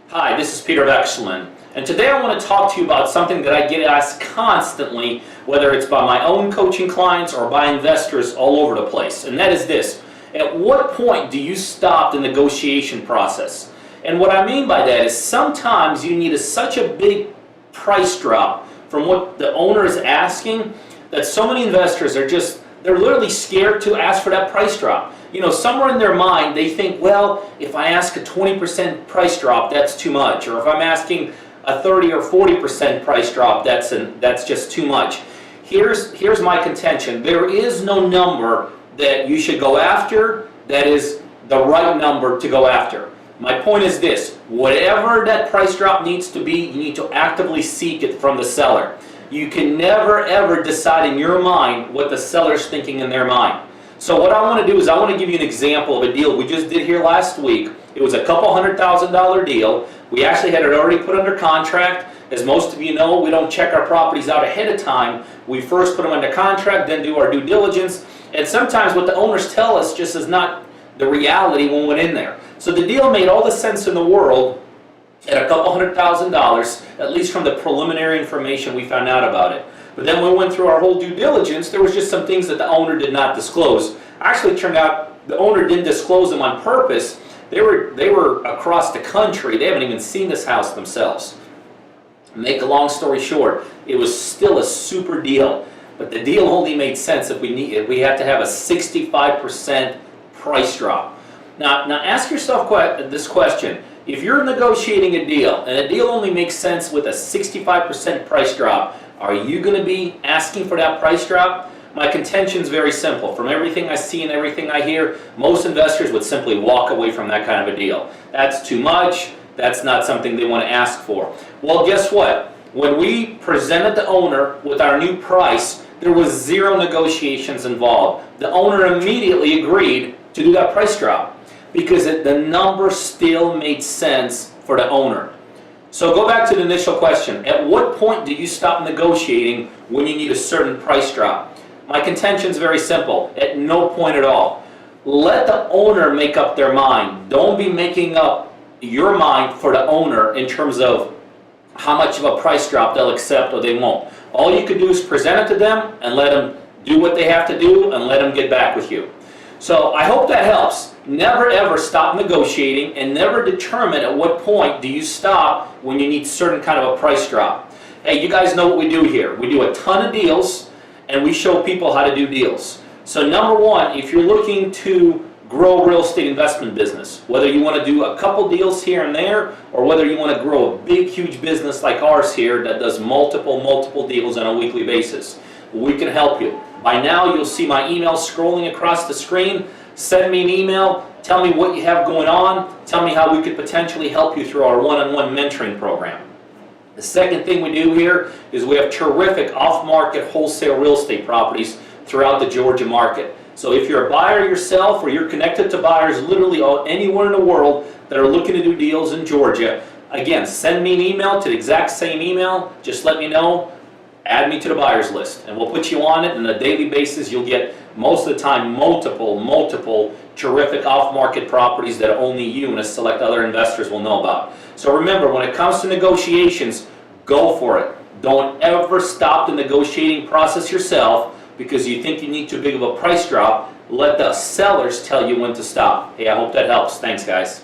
Hi, this is Peter Vekselman, and today I want to talk to you about something that I get asked constantly, whether it's by my own coaching clients or by investors all over the place, and that is this. At what point do you stop the negotiation process? And what I mean by that is sometimes you need such a big price drop from what the owner is asking that so many investors are they're literally scared to ask for that price drop. You know, somewhere in their mind they think, well, if I ask a 20% price drop, that's too much. Or if I'm asking a 30 or 40% price drop, that's just too much. Here's my contention. There is no number that you should go after that is the right number to go after. My point is this: whatever that price drop needs to be, you need to actively seek it from the seller. You can never ever decide in your mind what the seller's thinking in their mind. So what I want to do is I want to give you an example of a deal we just did here last week. It was a couple $100,000 deal. We actually had it already put under contract. As most of you know, we don't check our properties out ahead of time. We first put them under contract, then do our due diligence. And sometimes what the owners tell us just is not the reality when we went in there. So the deal made all the sense in the world at a couple $100,000, at least from the preliminary information we found out about it. But then when we went through our whole due diligence, there was just some things that the owner did not disclose. Actually, it turned out the owner didn't disclose them on purpose. They were across the country. They haven't even seen this house themselves. Make a long story short, it was still a super deal, but the deal only made sense if we had to have a 65% price drop. Now ask yourself this question. If you're negotiating a deal and a deal only makes sense with a 65% price drop, are you going to be asking for that price drop? My contention is very simple. From everything I see and everything I hear, most investors would simply walk away from that kind of a deal. That's too much. That's not something they want to ask for. Well, guess what? When we presented the owner with our new price, there was zero negotiations involved. The owner immediately agreed to do that price drop because the number still made sense for the owner. So go back to the initial question. At what point do you stop negotiating when you need a certain price drop? My contention is very simple. At no point at all. Let the owner make up their mind. Don't be making up your mind for the owner in terms of how much of a price drop they'll accept or they won't. All you can do is present it to them and let them do what they have to do and let them get back with you. So I hope that helps. Never ever stop negotiating and never determine at what point do you stop when you need certain kind of a price drop. Hey, you guys know what we do here. We do a ton of deals and we show people how to do deals. So number one, if you're looking to grow a real estate investment business, whether you want to do a couple deals here and there or whether you want to grow a big huge business like ours here that does multiple deals on a weekly basis, we can help you. By now you'll see my email scrolling across the screen. Send me an email, tell me what you have going on, tell me how we could potentially help you through our one-on-one mentoring program. The second thing we do here is we have terrific off-market wholesale real estate properties throughout the Georgia market. So if you're a buyer yourself or you're connected to buyers literally anywhere in the world that are looking to do deals in Georgia, again, send me an email to the exact same email. Just let me know. Add me to the buyers list and we'll put you on it. And on a daily basis you'll get most of the time multiple terrific off-market properties that only you and a select other investors will know about. So remember, when it comes to negotiations, go for it. Don't ever stop the negotiating process yourself because you think you need too big of a price drop. Let the sellers tell you when to stop. Hey, I hope that helps. Thanks, guys.